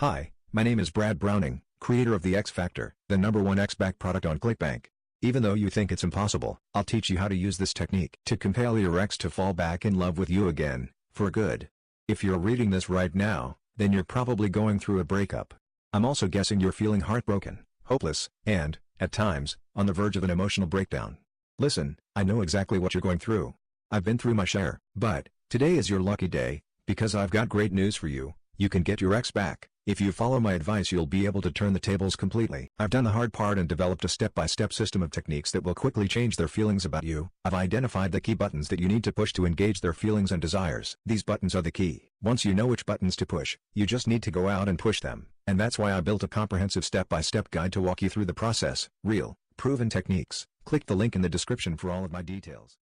Hi, my name is Brad Browning, creator of the X Factor, the #1 X-Back product on ClickBank. Even though you think it's impossible, I'll teach you how to use this technique to compel your ex to fall back in love with you again, for good. If you're reading this right now, then you're probably going through a breakup. I'm also guessing you're feeling heartbroken, hopeless, and, at times, on the verge of an emotional breakdown. Listen, I know exactly what you're going through. I've been through my share, but today is your lucky day, because I've got great news for you. You can get your ex back. If you follow my advice, you'll be able to turn the tables completely. I've done the hard part and developed a step-by-step system of techniques that will quickly change their feelings about you. I've identified the key buttons that you need to push to engage their feelings and desires. These buttons are the key. Once you know which buttons to push, you just need to go out and push them. And that's why I built a comprehensive step-by-step guide to walk you through the process. Real, proven techniques. Click the link in the description for all of my details.